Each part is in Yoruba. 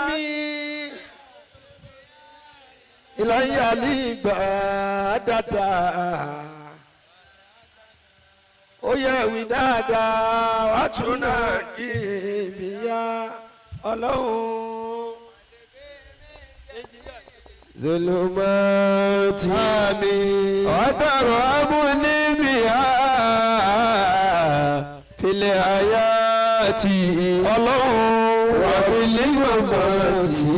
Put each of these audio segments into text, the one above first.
mi ilayya libadata ó yẹ wí dáadáa wá tún náà kí ìbíyá ọlọ́run. zulumati ọ̀dọ̀rọ̀ amúnibíyá fil hayati ọlọ́run wà fil mamati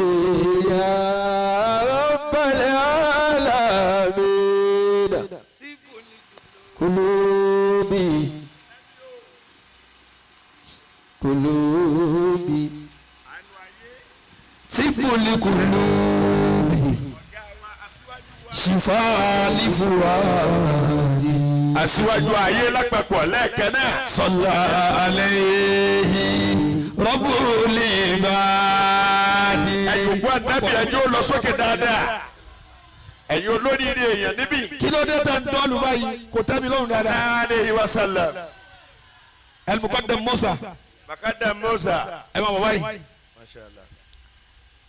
ya rabbal alamin. Kulubi tífúlì kulubi ṣìfàlì fúwàdì. aṣíwájú ayé lápapọ̀ lẹ́ẹ̀kan náà. sọlá alayhi rabbul ibadi. ẹ̀yin ògbó ànábì ẹjọ́ lọ sókè dáadáa. ẹ̀yin olóríire èèyàn níbí. kí ló dé tẹ̀ ń dọ́ọ̀lù báyìí kò tẹ́ mi lóhùn dáadáa. alayhi wa sallam. al-muqaddam Musa. Makadam Musa. ẹ máa bọ̀ báyìí. Mashallah.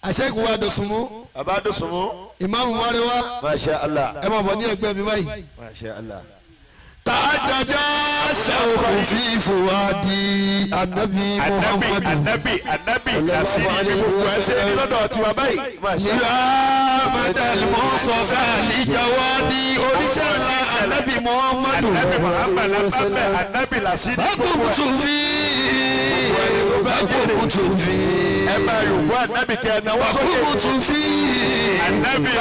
àṣẹ́gun wa dọ̀sùnmù. baba dosunmu. ìmáàmù wáríwá. Mashallah. ẹ máa bọ̀ ní ẹgbẹ́ mi báyìí. Mashallah. tàjájá sẹ́wọ̀n fi fúwàdì anabi muhammadu. anabi nasiri ni gbogbo ẹsẹ̀ ní lọ́dọ̀ tiwa báyìí. nígbà mẹ́tẹ́lì mọ́sọ̀ká àlìjáwádì oníṣẹ́ ńlá anabi muhammadu. anabi Muhammad abẹ́ anabi lasiri gbogbo ẹ̀. bákùbùtù fi. ẹ máa yòówó anabi kẹ́ ẹ náwó sókè. bákùbùtù fi. anabi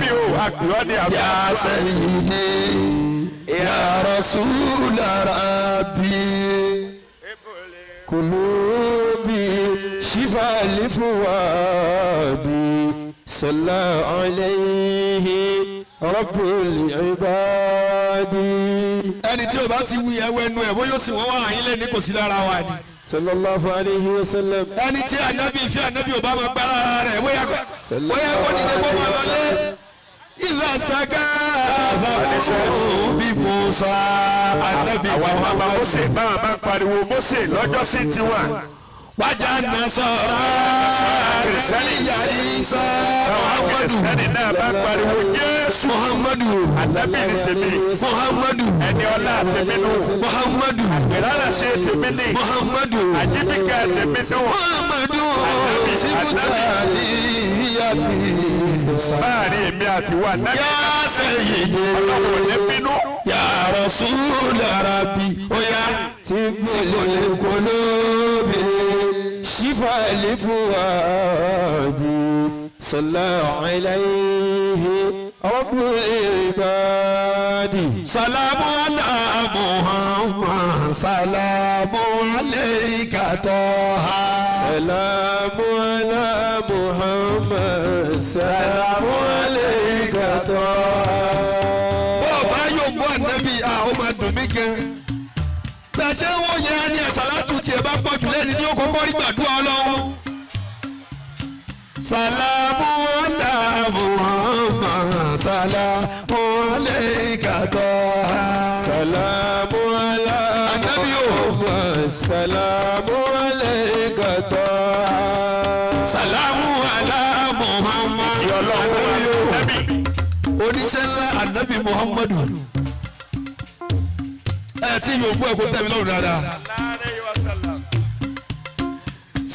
o àgbẹ̀wò ni àbí. ya sayyidi ya rasul rabbi. kulubi shifali fuwadi salla alayhi rabbul ibadi. ẹni tí o bá ti wí ẹwẹ́ nu ẹ̀ bóyá ó sì wọ́n wá àyín lé ní kò sí lára wa ni. sallallahu alayhi wa sallam. ẹni tí anabi ìfẹ́ anabi ò bá máa gbára rẹ̀ bóyá kò dídé kó máa lọ lé. ìlà sàgá àbúrò bí Musa anabi àwọn bàbá Muhammad. Mose báwọn bá ń pariwo Mose lọ́jọ́ sí tiwa. wájà nasara kìrìsìtẹ́nì Isa Muhammadu. kìrìsìtẹ́nì náà bá ń pariwo Jésù. Muhammadu. anabi ni tèmi. Muhammadu. ẹni ọlá tèmi nù. Muhammadu. ìrara ṣe tèmi ní. Muhammadu. àjíbíkà tèmi nù. Muhammadu. Tibutali yadi. láàrin èmi àti wa náà. Ya sayyidi. ọlọ́wọ́ ní bínú. Ya rasul rabbi. Oya. Tibuli kulubi. shifali fuwadi salla alayhi rabbul ibadi. Salamu ala Muhammad. Salamu alayka Taha. salamu ala muhammad salamu alayka taha. bó o bá yóò gbọ́ ànábì àwọn máa dùn mí gan. gbàṣẹ́ wọ́n yẹn ní àsálàtù tiẹ̀ bá pọ̀ jù lẹ́ni ní okòkò rí gbàdúrà ọlọ́run. Salamu ala Muhammad. Salamu alayka Taha. salamu ala Ànábì o. muhammad salamu alayka taha. Salamu ala Muhammad. Ànábì o. oníṣẹ́ ńlá ànábì Muhammadu. ẹ tí yóò gbọ́ ẹ̀kọ́ tẹ̀mí lọ́rùn dáadáa.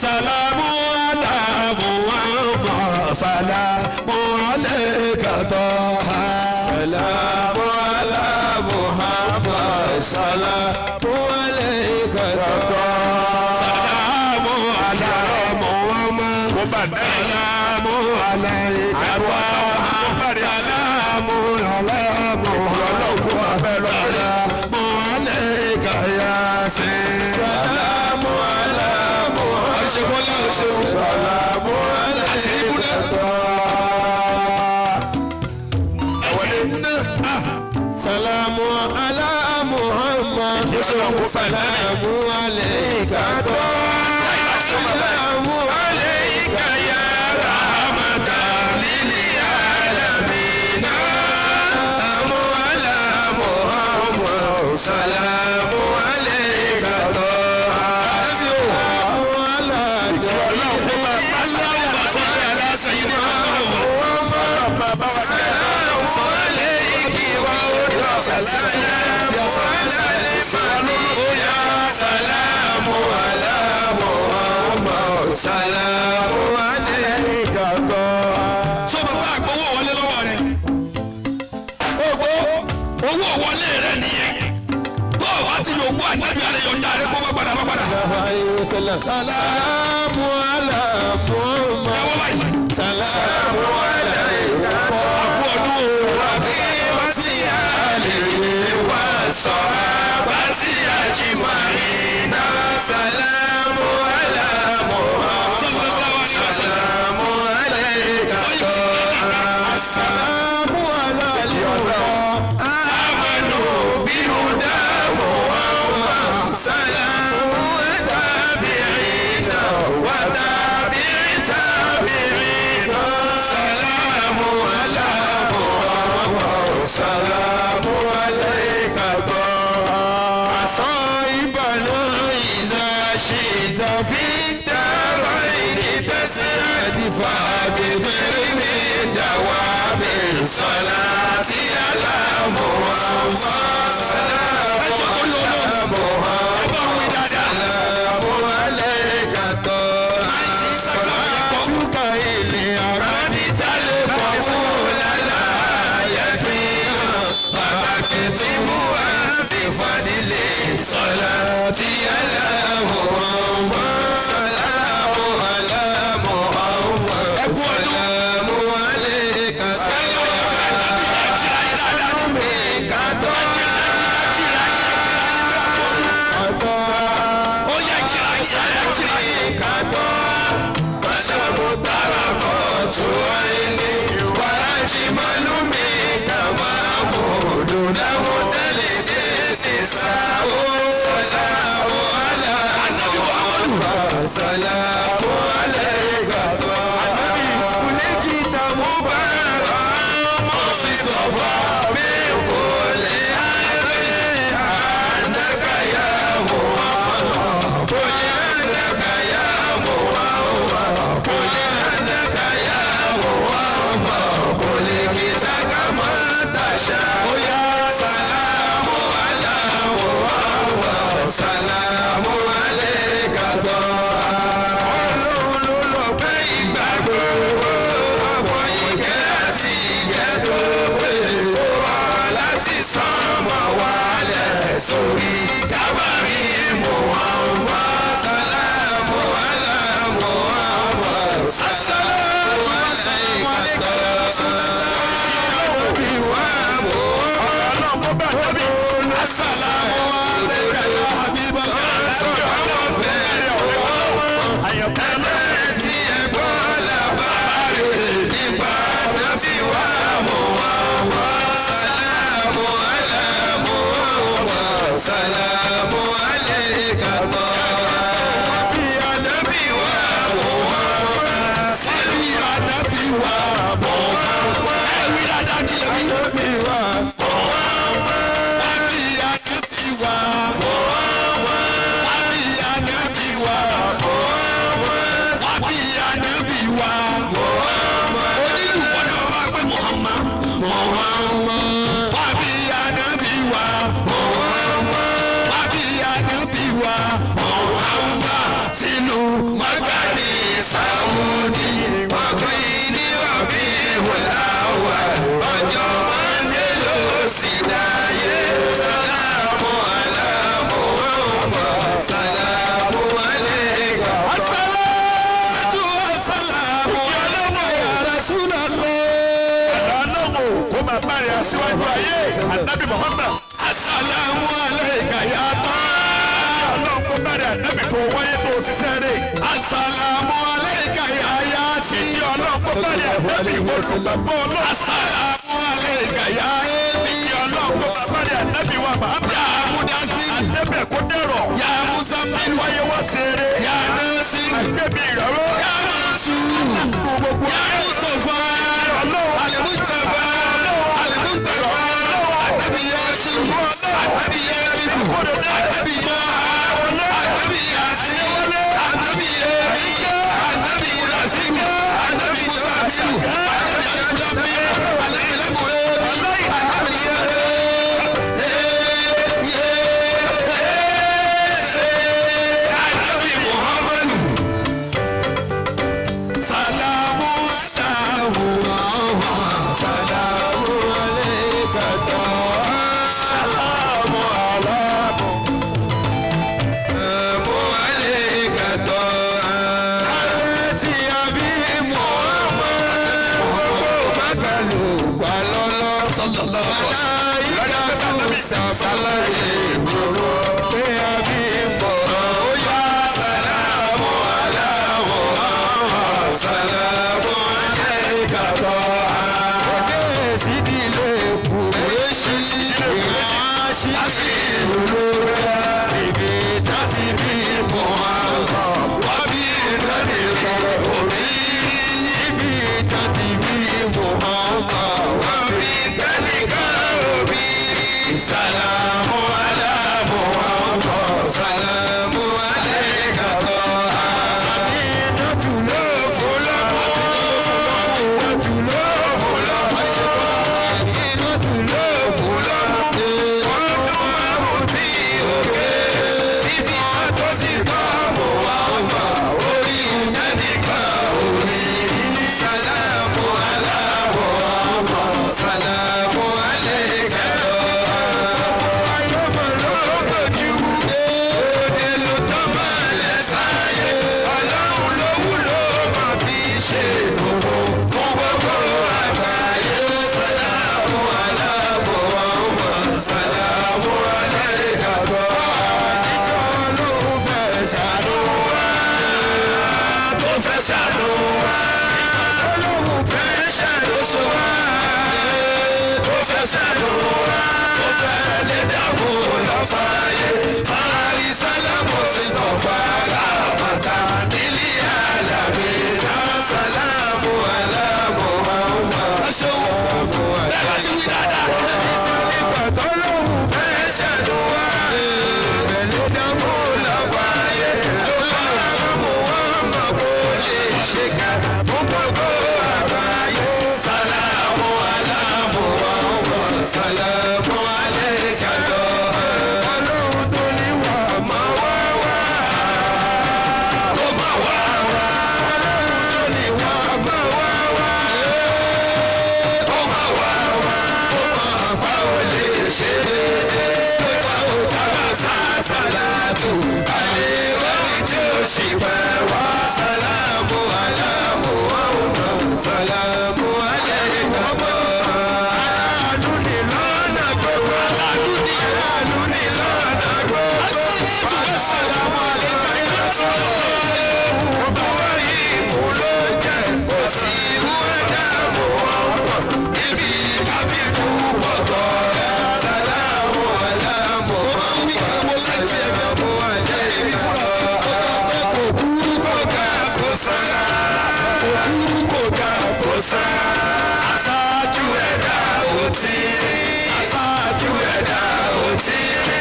Salamu ala Muhammad. Salamu alayka Taha. salamu ala muhammad salamu alayka taha. Salamu ala Muhammad. Salamu alayka Taha. Salamu ala Muhammad. Salamu alayka Yasin. salamu ala muhammad Àṣekọ́lá òṣèlú. salamu Àti ibùdó. Àti ibùdó. salamu ala muhammad salamu alayka salamu alayka ya Rahmatan lil alamin. Salamu ala Muhammad. Salamu alayka Taha. Oya salamu ala Muhammad salamu alayka tọ́. Sọ bàbá àgbọ̀wọ́ wọlé lọ́wọ́ rẹ̀. Ògbó owó wọlé rẹ̀ nìyẹn. Tó o bá ti yòókù ànábì alẹ́ yọ̀ǹda rẹ̀ kó má padà má padà. Salamu ala Muhammad. Ẹ wọ́n báyìí. Salamu alayka tọ́. Àbú ọdún o. Wàkíwàtí àlèyé wà sọ àbátí àjìmọ̀rìnà. Salamu ala Muhammad. Salamu alayka tọ́. Salamu ala Muhammad. Amanu bihuda Muhammad. Salamu tabi'ina wa tabi'i tabi'ina. Salamu ala Muhammad. Salamu alayka tọ́. Àṣọ ìbànú ìzà ṣìtà fi dára ìní tẹ̀sí àdìfà àgbẹ̀fẹ̀rẹ̀ mi dàwà mi. Sọlá tí ala Muhammad. Salamu ala Muhammad. Ẹ bá wí dáadáa. Salamu alayka tọ́. Àtúkà ilé ara ní Dálé kọ̀ fún lálá yẹ̀gbìn. pàtàkì tí mú wá fi fàdílé. Sọlá tí ala Muhammad. Salamu ala Muhammad. Ẹ kú ọdún. Salamu alayka salamu. Ó yẹ jìrà yìí. Tó ẹni wàlájì màlúmi kàmá mòdò dáwọ́ tẹ́lẹ̀ dé ní sáwó. Sàlámù alá Ànábì Muhammadu. sàlámù aláìka tọ́. Ànábì kùlẹ́kì tàmú bá rà mọ́ sí sọ̀fà mi kò lè àárẹ̀. Àdàkàyà Muhammad. Kò lè àdàkàyà Muhammad. Kò lè àdàkàyà Muhammad. Kò lè kìtàkà má tàṣà. Oya salamu ala Muhammad. Sàlámù aláìka tọ́. Ọlọ́run ló lọ pé ìgbàgbọ́ ọ̀pọ̀ ìkẹ́ àti ìgẹ́ tó pé ó wà láti sánmọ̀ wálẹ̀ sórí kábàárì Muhammad. Sàlámù alá Muhammad. Assalamu alayka Nabi wa Muhammad. Assalamu alayka ya Habiballah. Ayọ̀kẹ́lẹ́ tí ẹ gbọ́ làbárí nípa láti wá Muhammad. Sàlámù alá Muhammad. Sàlámù alayka Muhammad. Bí ànábì wá Muhammad. Síbi ànábì wa Muhammad. Ẹ wí dáadáa kí lè wí. Ànábì wá Muhammad. Wábí ànábì wa Muhammad. Wábí ànábì wa Muhammad. Wábí ànábì wa Muhammad. Onílù gbọ́dọ̀ bá pé Muhammad. Muhammad. Wábí ànábì wa Muhammad. Wábí ànábì wa Muhammad. Sínú Mákàdí Sàúdì wọ́n pín ní ọ̀bí ìwòláwà ọjọ́ Mọ́ndé ló sì dáyé. Sàlámù alá Muhammad. Sàlámù alayka. Assalatu wassalamu alayka ya Rasulallah. Ọlọ́run kó máa bá rẹ̀ aṣíwájú ayé ànábì Muhammad. Assalamu alayka ya Taha. Ọlọ́run kó bá rẹ̀ ànábì tó wáyé tó ṣiṣẹ́ rẹ̀. Assalamu alayka ya Yasin. Ìyá Ọlọ́run kó bá rẹ̀ ànábì olùgbàgbọ́ Ọlọ́run. Assalamu alayka ya Emi. Ìyá Ọlọ́run kó bá rẹ̀ ànábì wa Muhammad. Ya Mudaththir. Ànábì kó dẹ̀rọ̀. Ya Muzammil. Wáyé wá ṣeré. Ya Nasir. Àgbẹ̀bí ìrọ̀rọ̀. Ya Mansur. Ya Mustafa. Al-Mujtaba. Al-Muntaba. Annabi Yusuf. Annabi Yaqub. Annabi Taha. Annabi Yasin. Annabi Emi. Annabi Mudaththir. Annabi Muzammil. Annabi Al-Mudaththir. Annabi Al-Mu'min. Annabi Al-Mu'min. ṣàánú wa. Ọlọ́run fẹ́ ṣàánú wa. Ó fẹ́ ṣàánú wa. Ó fẹ́ lè dàbò lọ fàyè. Fàlàrí sálámù ti tàn fàlà bàtà nílí àlàmì. Sálámù aláàmù ọmọ. Aṣọ́wó bẹ́ẹ̀ bá ti wí dáadáa. Ọlọ́run fẹ́ ṣàánú wa. Lè dàbò lọ fàyè. Sálámù ọmọ kò lè ṣe ká fún gbogbo àbáyé. Sálámù aláàmù ọmọ. Sálámù aláìka lọ. Ọlọ́run tó ní wà má wá wá. Ó má wá wá. Ọlọ́run tó ní wà má wá wá. Ó má wá wá. Ó má bá ò lè ṣe déédéé. Ó ta ò tábà sàṣàlátù. Àlè wẹ́ni tí ó ṣì pẹ́ wá. Sálámù aláàmù ọmọ. Sálámù aláìka lọ. Aláàánú ni lọ́nà gbogbo. Aláàánú ni lọ́nà gbogbo. Asálẹ́tù ẹ̀sálàmù àlẹ́kà ìrẹsọ̀rọ̀. Ọ̀fọwọ́ yìí mú ló jẹ́. Kò sí mú ẹ̀dá mú ọ̀pọ̀. Ibi káfíńkù pọ̀tọ̀ rẹ̀. Sálámù aláàmù ọ̀hún. Ìkàwé láti ẹ̀mẹ̀ mú àjẹ́ ìfúnra. Ọ̀pọ̀ kò kúrú kò ga kò sá. Kò kúrú kò ga kò sá. Aṣáájú ẹ̀dá ò tí rí. Aṣáájú ẹ̀dá ò tí rí.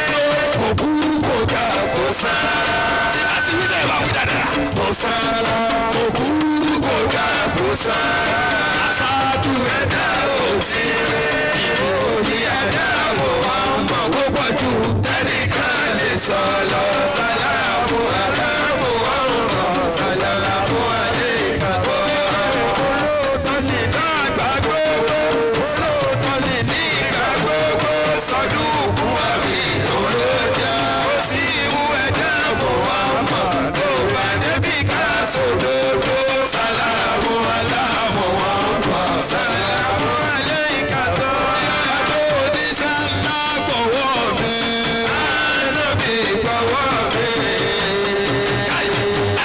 Kò kúrú kò ga kò sá. Tí a ti wí dẹ̀ wá wí dáadáa. Kò sá. Kò kúrú kò ga kò sá. Aṣáájú ẹ̀dá ò tí rí. Ìròyìn ẹ̀dá wò wá mọ̀ gbogbo jù. Tẹ́nìkan lè sọ lọ. Sálámù aláàmù ọ̀rọ̀. Sálámù aláìka bọ̀. Olóòótọ́ ni dàgbà gbogbo. Olóòótọ́ ni nígbà gbogbo. Sọdún òkú àmì olójà. Ó sì mú ẹ̀dá mọ̀ wá mọ̀. Tó bá débi ká sòdodo. Sálámù aláàmù ọ̀rọ̀. Sálámù aláìka bọ̀. Ìyàtọ̀ oníṣẹ́ ńlá gbọ̀wọ́ mi. Ànábì gbọ̀wọ́ mi.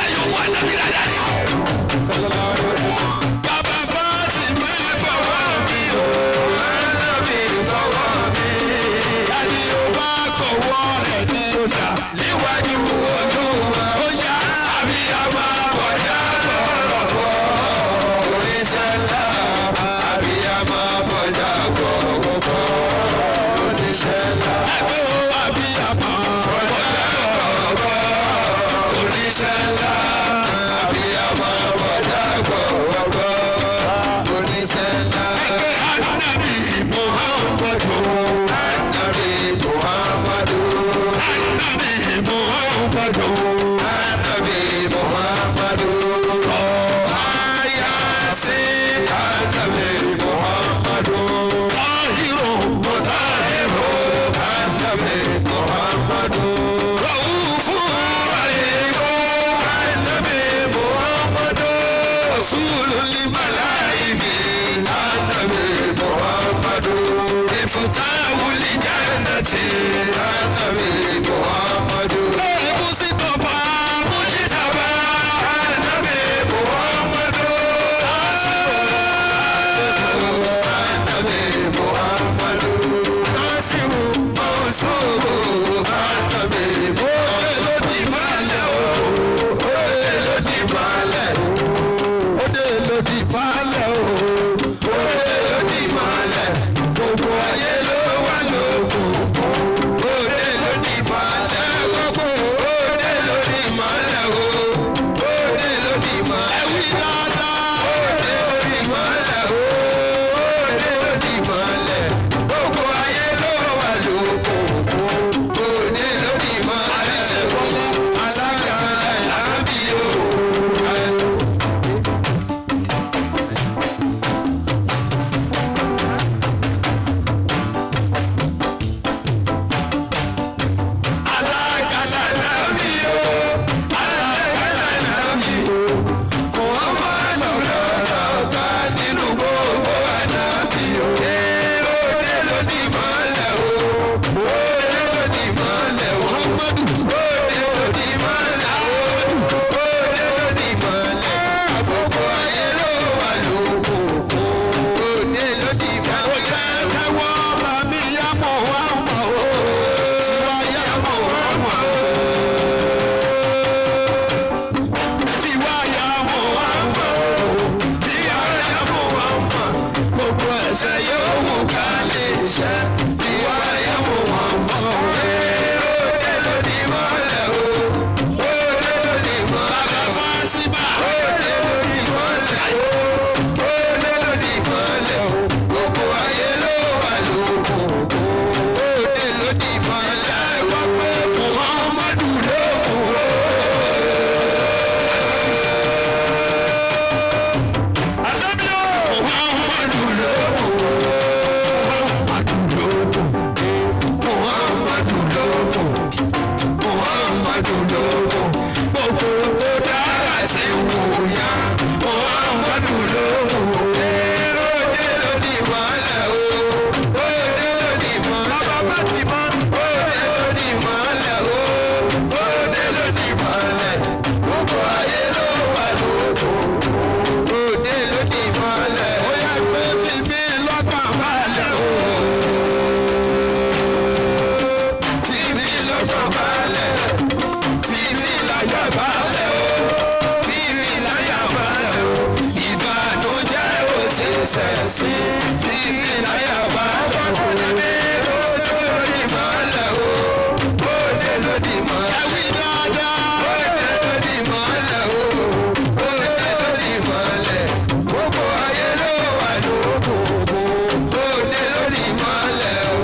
Ayọ̀ wà nàbí dáadáa ni. Bàbá Fáàtì máa gbọ̀wọ́ mi o. Ànábì gbọ̀wọ́ mi. Yàtí o bá gbọ̀wọ́ ẹ̀ ní ọjà. Níwájú Olúwa. Ó yá àbíyamọ bọ̀dá gbọ̀rọ̀gbọ̀. Oníṣẹ́ ńlá àbíyamọ bọ̀dá gbọ̀rọ̀gbọ̀. Oníṣẹ́ ńlá. Ẹgbẹ́ o àbíyamọ bọ̀dá gbọ̀rọ̀gbọ̀. Oníṣẹ́ ńlá àbíyamọ bọ̀dá gbọ̀rọ̀gbọ̀. Oníṣẹ́ ńlá. Ẹgbẹ́ Ànábì Muhammadu. Ànábì Muhammadu. Ànábì Muhammadu. Ànábì Muhammadu. Ayasi. Ànábì Muhammadu. Tahiru Mutahiru. Ànábì Muhammadu. Raufu Rahimu. Ànábì láyà balẹ̀ o fìrí láyà balẹ̀ o ìbànújẹ́ ò ṣe sẹ̀sí fìrí láyà balẹ̀ o òde lódì mọ́lẹ̀ o òde lódì mọ́lẹ̀ ẹ̀wí dáadáa òde lódì mọ́lẹ̀ o òde lódì mọ́lẹ̀ gbogbo ayé ló wà lóko òde lódì mọ́lẹ̀ o.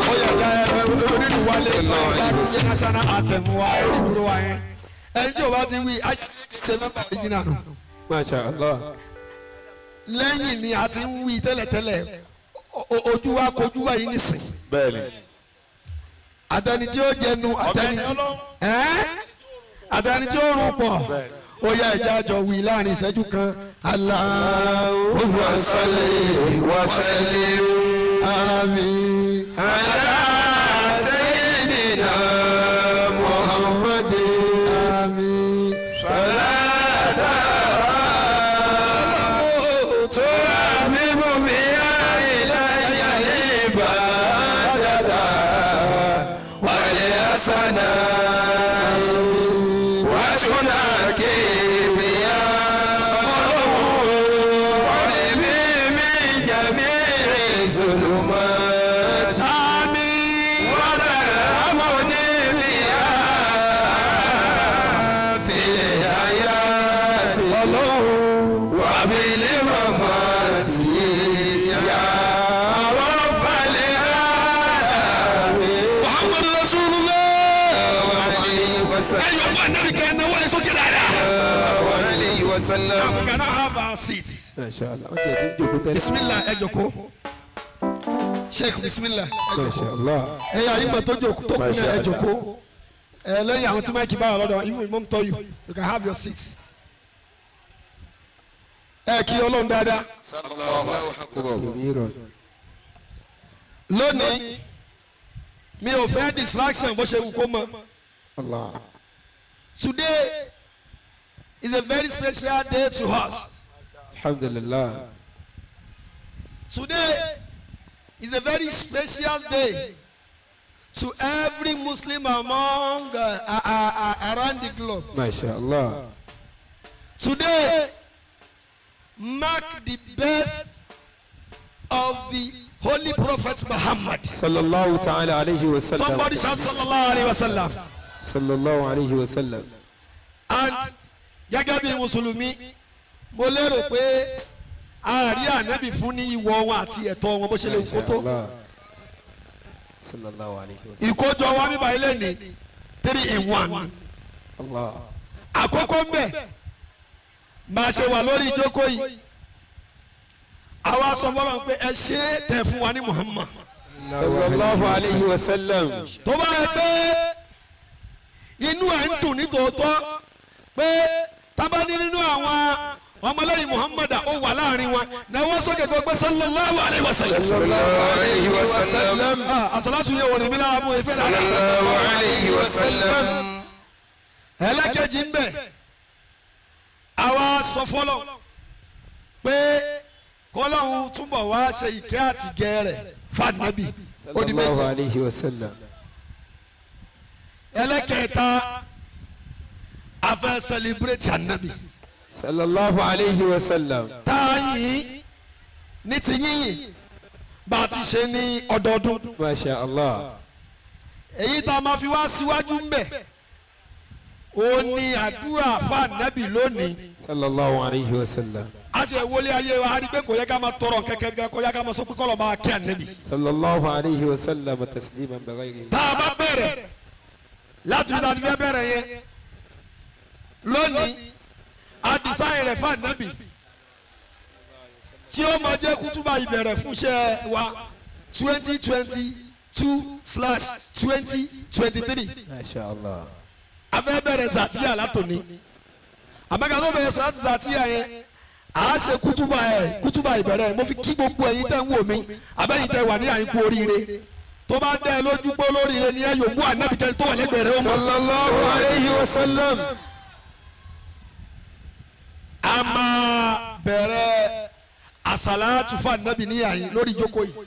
ó yà já onínú wálé ṣe national anthem wa onídùúró wa yẹn ẹni tí o bá ti wí ayé ṣe nọ́mbà original nù. Masha Allah. lẹ́yìn ni a ti ń wí tẹ́lẹ̀tẹ́lẹ̀ ojú wa kojú wa yìí nìsín. bẹ́ẹ̀ni. àtẹni tí ó jẹnu àtẹni tí ó rún pọ̀ ó yá ìjà àjọ wí láàrin ìṣẹ́jú kan. Allahumma salli wa sallim àmín ala sayyidina Muhammadin àmín salata tu'minu biha ilayya ibadata wal hasanat wa tunaki biha ظلمات آمين وترحمني بها في الحياة وفي الممات يا رب العالمين محمد رسول الله وعليه وسلم أيها النبي كان نوالي سوكي دارا وعليه وسلم كان هذا سيد Masha Allah. Wọ́n ti ẹ̀ ti ń jòkó tẹ́lẹ̀. بسم الله أجوكو sheikh bisimilah Masha Allah. ẹ yà yín gbọ́dọ̀ jókòó tó kún ẹ jókòó ẹ lẹ́yìn àwọn tí máìkì bá wà lọ́dọ̀ even imam tell you you can have your seat ẹ kí ọlọ́run dáadáa lónìí mi ò fẹ́ distraction bó ṣe wù kó mọ Allah. today is a very special day to us Alhamdulillah. today is a very special day to every Muslim among around the globe. Masha Allah. Today mark the birth of the Holy Prophet Muhammad. Sallallahu ta'ala alayhi wa sallam. Somebody shout sallallahu alayhi wa sallam. Sallallahu alayhi wa sallam. And gẹ́gẹ́ bí Mùsùlùmí mo lérò pé àárí ànábì fún ní ìwọ wọn àti ẹ̀tọ́ wọn bó ṣe lè kó tó. Sallallahu alayhi wa sallam. ìkójọ wa bíbá ilé ní 3 in 1. Allah. àkókò ń bẹ máa ṣe wà lórí ìjókòó yìí àwa sọ fọlọ́n pé ẹ ṣe é tẹ̀ fún wa ní Muhammad. Sallallahu alayhi wa sallam. tó bá yẹ pé inú ẹ̀ ń dùn ní tòótọ́ pé tábání nínú àwọn ọmọlẹ́yìn Muhammad ó wà láàrin wọn náwó sókè tó gbé sallallahu alayhi wa sallam. sallallahu alayhi wa sallam. àṣàlátù yẹ wò ní mi lára mú efe lára. sallallahu alayhi wa sallam. ẹlẹ́kẹ̀jì ń bẹ àwa sọ fọlọ́ pé kọ́lọ́hún túbọ̀ wá ṣe ìkẹ́ àti gẹ̀ẹ́rẹ̀ fàdínàbì ó di Sallallahu méjì. alayhi wa sallam. ẹlẹ́kẹ̀ẹ́ta a fẹ́ celebrate ànábì. Sallallahu alayhi wa sallam. táyìn ní ti yíyìn bá a ti ṣe ní ọdọọdún. Masha Allah. èyí tá a máa fi wá síwájú ń bẹ ó ní àdúrà fàdínàbì lónìí. Sallallahu alayhi wa sallam. a ti ẹ̀ wọlé ayé wa a rí i pé kò yẹ ká máa tọrọ kẹ̀kẹ́ gan kò yẹ ká máa sọ pé kọ́lọ̀ máa kí ànábì. Sallallahu alayhi wa sallam tasliman bighayri. tá a bá bẹ̀rẹ̀ láti fi tàbí fẹ́ bẹ̀rẹ̀ yẹn lónìí a design rẹ̀ fún ànábì tí ó máa jẹ́ kútúbà ìbẹ̀rẹ̀ fúnṣẹ́ wa 2022/2023 Masha Allah. a fẹ́ bẹ̀rẹ̀ zàtíyà látòní àmọ́ká tó bẹ̀rẹ̀ sọ́láti zàtíyà yẹn a ṣe kútúbà ìbẹ̀rẹ̀ mo fi kí gbogbo ẹ̀yin tẹ́ ń wò mí abẹ́yìn tẹ́ wà ní àyíkú oríire tó bá dẹ́ lójú pé olóríire ni ẹ yóò mú ànábì tẹ́lẹ̀ tó wà lẹ́gbẹ̀ẹ́ rẹ̀ ó mọ̀. Sallallahu alayhi wa sallam. a máa bẹ̀rẹ̀ àsàlátù fún ànábì ní àyín lórí ìjókòó yìí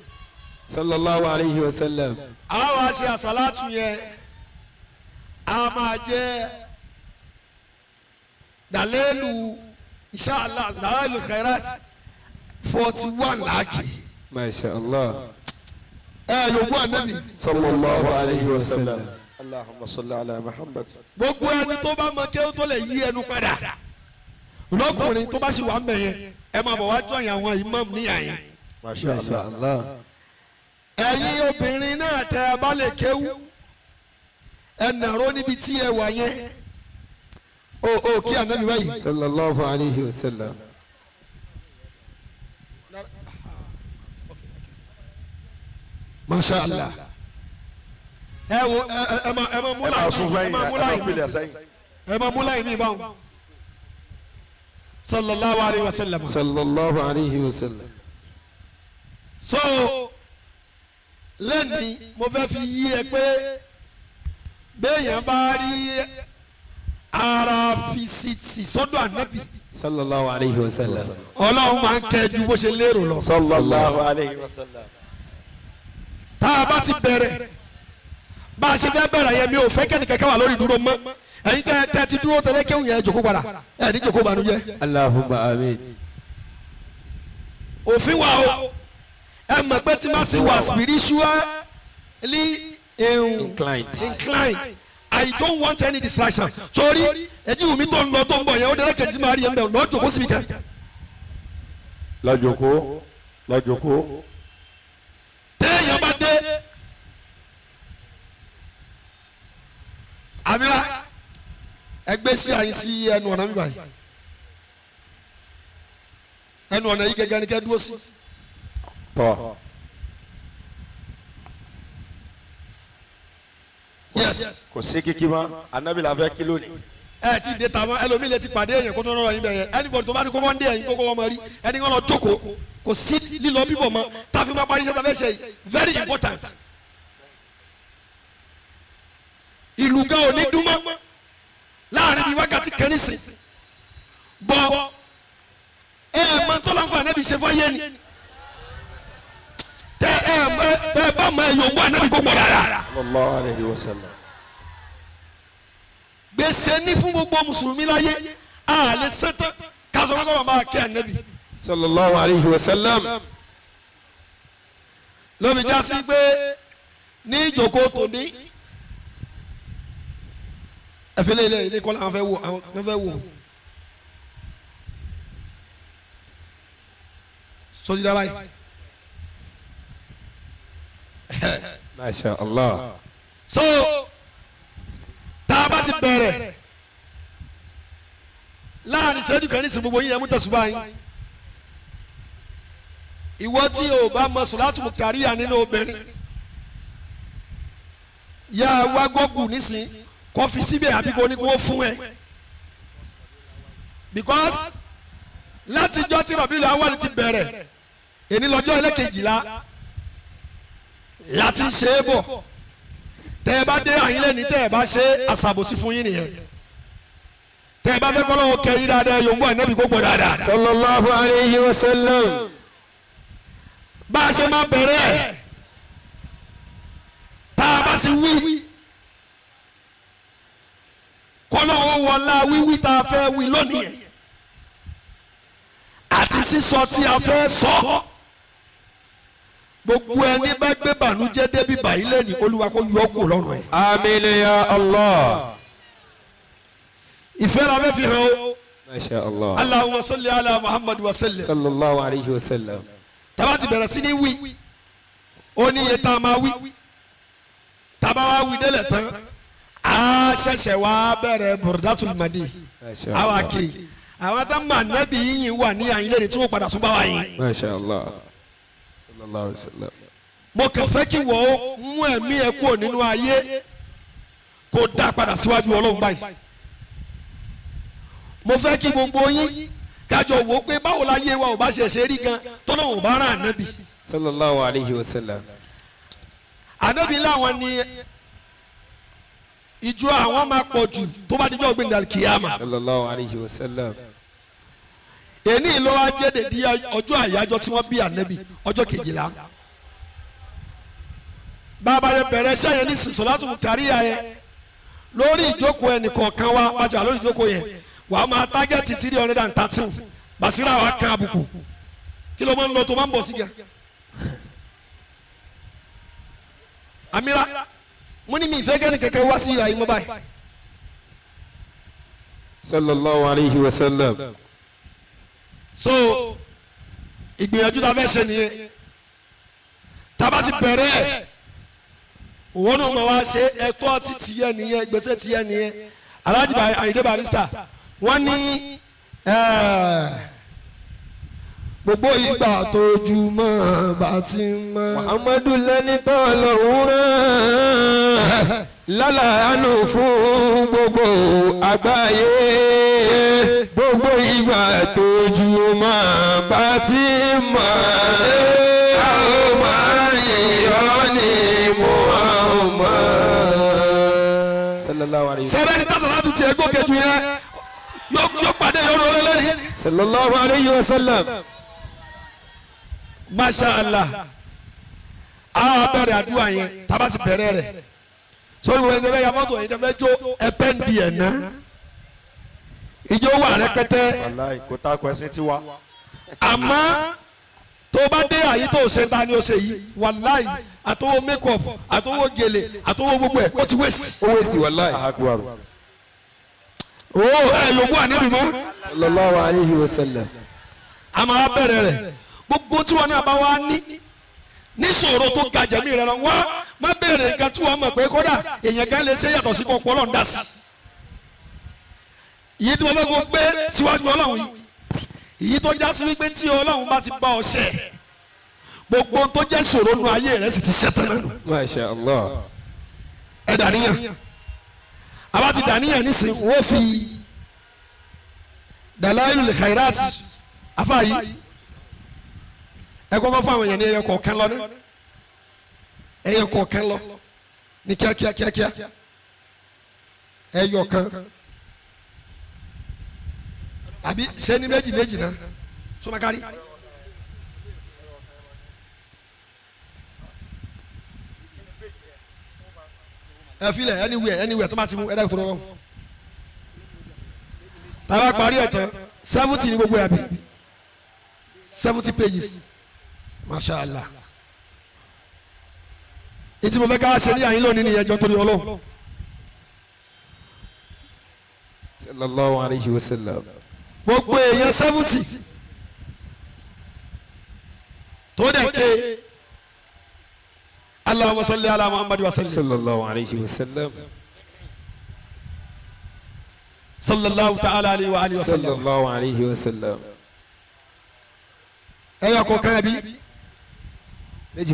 Sallallahu alayhi wa sallam. a wá ṣe àsàlátù yẹn a máa jẹ́ dàlẹ́lù inshallah dàlẹ́lù khairat 41 làákì. Masha Allah. yòókù ànábì. Sallallahu alayhi wa sallam. Allahumma salli ala Muhammad. gbogbo ẹni tó bá mọ kí ó tó lè yí ẹnu padà lọkùnrin tó bá sì wà ń bẹ yẹn ẹ máa bọ̀ wá jọyìn àwọn imam níyà yẹn. Masha Allah. ẹ̀yin obìnrin náà tẹ ẹ bá lè kéwú ẹ nàró níbi tí ẹ wà yẹn o kí ànábì báyìí. Sallallahu alayhi wa sallam. Masha Allah. ẹ wo ẹ máa mú láyìn ẹ máa mú láyìn mi báwọn. sallallahu alayhi wa sallam. Sallallahu alayhi wa sallam. so lẹ́ni mo fẹ́ fi yí ẹ pé béèyàn bá rí ara fisiti sọ́dọ̀ ànábì. Sallallahu alayhi wa sallam. ọlọ́run máa ń kẹ́ ju bó ṣe lérò lọ. Sallallahu alayhi wa sallam. tá a bá ti bẹ̀rẹ̀ bá a ṣe fẹ́ bẹ̀rẹ̀ yẹn mi ò fẹ́ kẹ́ni kẹ́kẹ́ wà lórí dúró mọ́ ẹ̀yin tẹ́ ti dúró tẹ́lẹ̀ kéwù yẹn jòkó padà ẹ̀ ní jòkó banújẹ́. Allahumma amin. òfin wa o ẹ mọ̀ pé tí ma ti wà spiritually inclined I don't want any distraction sori ẹjí wùmí tó ń lọ tó ń bọ̀ yẹn ó dẹ́rẹ́ kẹ́tì máa rí ẹ̀ ń bẹ̀ lọ́ọ́ jòkó síbi kẹ́. lọ́jọ́kó. téèyàn bá dé àmìlà ẹgbẹ́ sí àyín sí ẹnu ọ̀nà mi báyìí ẹnu ọ̀nà yìí gẹ́gẹ́ ni kẹ́ dúró sí. tọ́. yes. kò sí kíkí mọ́ anabi la fẹ́ kí lónìí. ẹ ti dé tàwọn ẹlòmíì lè ti pàdé èèyàn kó tó rọrọ yín bẹ yẹn ẹnìbọdì tó bá ní kókó ń dé ẹ̀yìn kókó wọn máa rí ẹni wọn lọ jókòó kò sí lílọ bíbọ̀ mọ́ táfi máa parí iṣẹ́ tá a fẹ́ ṣe yìí very important. ìlú gan ò ní dúmọ́ láàrin bíi wákàtí kẹ́nìsì bọ́ ẹ ẹ máa tó láǹfààní ẹbí ṣe fáyé ni tẹ ẹ bá máa yọ owó ànábì kó pọ̀ dáadáa. sallallahu alayhi wa sallam. gbèsè ní fún gbogbo mùsùlùmí láyé a lè sẹ́tẹ̀ káṣọ kọ́kọ́rọ́ máa kí ànábì. Sallallahu alayhi wa sallam. lómi já sí pé ní ìjókòó tòní ẹ̀fẹ́lẹ́ ilé kọ́lá àwọn fẹ́ wò sọ́jú dára yìí. Masha Allah. so tá a bá ti bẹ̀rẹ̀ láàrin ìṣẹ́jú kan ní ìsìn gbogbo yín ẹ̀ mú tẹ̀sùbá yín ìwọ tí o bá mọ sọ̀látù mùkàríyà nínú obìnrin yà wá gọ́gù nísìn kọ́ fi síbẹ̀ àbí kò ní kó fún ẹ because látijọ́ tí Rabiul Awwal ti bẹ̀rẹ̀ èní lọ́jọ́ ẹlẹ́kejìlá láti ṣe é bọ̀ tẹ́ ẹ bá dé àyín lẹ́ni tẹ́ ẹ bá ṣe àṣàbòsí fún yín nìyẹn tẹ́ ẹ bá fẹ́ kọ́lọ́wọ́ kẹ́ yín dáadáa yòówù ànábì kó pọ̀ dáadáa. Sallallahu alayhi wa sallam. bá a ṣe máa bẹ̀rẹ̀ tá a bá sì wí kọ́lọ́wọ́ wọlá wíwí tá a fẹ́ wí lónìí àti sísọ tí a fẹ́ sọ gbogbo ẹni bá gbé bànújẹ́ débi báyìí lẹ́nu Olúwa kó yọ kó lọ́rùn ẹ̀. Àmín ya Allah. ìfẹ́ la fẹ́ fi hàn o. Masha Allah. Allahumma salli ala Muhammad wa sallim. Sallallahu alayhi wa sallam. Tàbá ti bẹ̀rẹ̀ sí ní wí ó ní iye tá a máa wí tàbá wa wí délẹ̀ tán a ṣẹ̀ṣẹ̀ wá bẹ̀rẹ̀ burdatul madi Masha àwa Allah. kì í àwọn tá a máa nẹ́bí yín wà ní àyín lẹ́ni tí wọ́n padà tún bá wa yín. Masha Allah. Sallallahu alayhi wa sallam. mo kàn fẹ́ kí wọ́n ó mú ẹ̀mí ẹ̀ kúrò nínú ayé kó dá padà síwájú Ọlọ́run báyìí. mo fẹ́ kí gbogbo yín kájọ wò ó pé báwo la yé wa ò bá ṣe ṣe rí gan tọ́lọ́hùn bá rán ànábì. Sallallahu alayhi wa sallam. ànábì láwọn ni ìjọ àwọn máa pọ̀ jù tó bá dijọ́ gbé ní kìyàmà. Sallallahu alayhi wa sallam. èní ló wá jẹ́ dèdí ọjọ́ àyájọ́ tí wọ́n bí ànábì ọjọ́ 12. bàbá yẹn bẹ̀rẹ̀ iṣẹ́ yẹn ní sọ̀látù mùkàríyà yẹn lórí ìjókòó ẹnìkọ̀ọ̀kan wa wájà lórí ìjókòó yẹn wàá máa tágẹ́tì 313 Basira wa kan àbùkù kí ló máa ń lọ tó máa ń bọ̀ sí gẹ̀. Amira mo ní mi ìfẹ́ kẹ́ni kẹ̀kẹ́ wá sí àyè mọ́ báyìí. sallallahu alayhi wa sallam. So ìgbìyànjú ta fẹ́ ṣe nìyẹn tába ti bẹ̀rẹ̀ òun náà ma wá ṣe ẹ̀tọ́ ti tiyẹ nìyẹn gbèsè tiyẹ nìyẹn Alhaji Ayinde Barrister wọ́n ní gbogbo ìgbà tójúmọ́ bá ti mọ́. Muhammadu lẹni tó lọ́rùn rán lálàánú fún gbogbo àgbáyé gbogbo ìgbà tójúmọ́ bá ti mọ́. A ó máa yọ̀ ní Muhammad. sallallahu alayhi wa sallam. sẹ́rẹ́ ní tásánátù tiẹ̀ gòkè jù yẹn yóò pàdé yọ̀rọ̀ lẹ́lẹ́ni. sallallahu alayhi wa sallam. Masha Allah a bẹ̀rẹ̀ àdúrà yẹn tába ti bẹ̀rẹ̀ rẹ̀ sórí wo ẹni bẹ ya mọ́tò yẹn tẹ́fẹ́ jó ẹpẹ́ ń di ẹ̀ ná ijó wà rẹpẹtẹ wàláì kò tá a kọ ẹsìn tiwa. àmọ́ tó bá dé àyè tó ṣe ta ni ó ṣe yìí wàláì àtọwọ́ makeup àtọwọ́ gèlè àtọwọ́ gbogbo ẹ̀ ó ti waste. ó wẹ́sì wàláì. o ẹ yòókù ànábì mọ́. sallallahu alayhi wa sallam. a máa bẹ̀rẹ̀ rẹ̀ gbogbo tí wọn náà bá wá níṣòro tó ga jẹ̀mí rẹ lọ wọ́n má bẹ̀rẹ̀ nǹkan tí wọ́n mọ̀ pé kódà èèyàn kan lè ṣe yàtọ̀ sí kọ́ ọlọ́run dá sí. ìyí tí wọ́n fẹ́ kó gbé síwájú ọlọ́run yìí ìyí tó já sí wípé tí ọlọ́run bá ti bá ọ ṣe gbogbo tó jẹ́ ṣòro nu ayé rẹ sì ti ṣe tán náà. masha Allah. ẹ dàníyàn àbá ti dàníyàn nísìnyí wọ́n fi Dalailul Khairat afa yìí ẹ kọ́kọ́ fún àwọn èèyàn ní ẹyọ kọ̀ọ̀kan lọ ní ẹyọ kọ̀ọ̀kan lọ ní kíákíá ẹyọ kan àbí ṣé ní méjì náà sọmakari ẹ filẹ̀ anywhere tó bá ti mú ẹ̀dá ìkúrọ̀ lọ́wọ́ tàbá parí ẹ̀ tán 70 ní gbogbo ẹ̀ àbí 70 pages. Masha Allah ìtì mo fẹ́ ká ṣe ní àyín lónìí ní ẹjọ́ torí Ọlọ́run. sallallahu alayhi wa sallam. gbogbo èèyàn 70 tó dẹ̀ ké Allahumma salli ala Muhammad wa sallim. sallallahu alayhi wa sallam. sallallahu ta'ala alayhi wa alihi wa sallam. sallallahu alayhi wa sallam. ẹ̀yọ̀ kọ̀ọ̀kan ẹ̀bí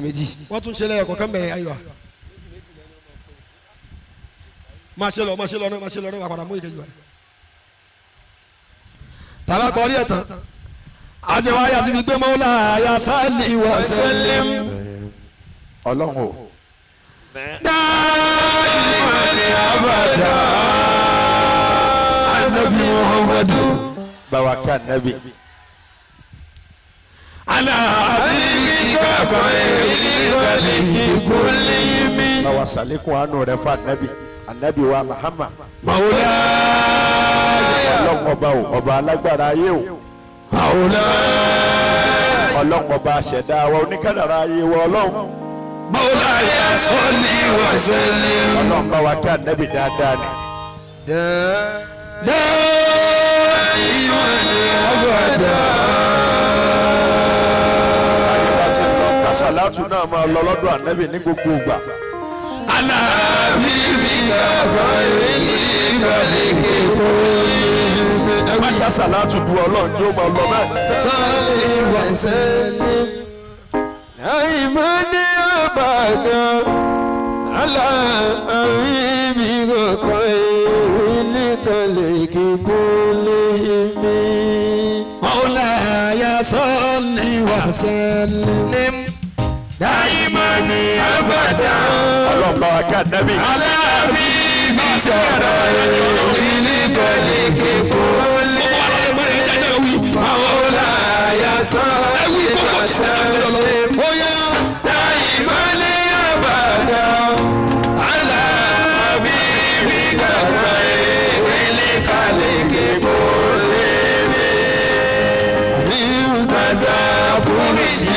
méjì. wọ́n tún ṣe lẹ́yọ̀ kọ̀ọ̀kan bẹ̀rẹ̀ ayọ̀ máa ṣe lọ náà wà padà mú ìkejì wa. tàbá kọ́ rí ẹ̀tàn àṣewá yà sí fi gbé mọ́lá yà salli wa sallim. ọlọ́run o. dáìmọ̀ ní abàdà anabi Muhammadu. báwa ká nabi. ala abika khairil kulli báwa sàlékún àánú rẹ̀ fún anabi anabi wa Muhammad. mawla ọlọ́run ọba o ọba alágbára ayé o. mawla ọlọ́run ọba aṣẹ̀dá wa oníkàdàrà ayé wa ọlọ́run. mawla ya salli wa sallim. ọlọ́run bá wa kí anabi dáadáa ni. dáìmọ̀ ní abàdà. sàlátù náà máa lọ lọ́dọ̀ anabi ní gbogbo ìgbà. ala abika khairil kulli. májà sàlátù du ọlọ́run yóò máa lọ bẹ́ẹ̀. salli wa sallim. àìmọ́ ní àbàdà àlà àríbi kọ̀ọ̀kan èrè nítorí kíkó lémi. مولاي صل وسلم دائما ابدا ọlọ́run bá wa kí anabi. على حبيبك خير كل مولاي صل وسلم دائما ابدا على حبيبك خير ṣàkóríṣi.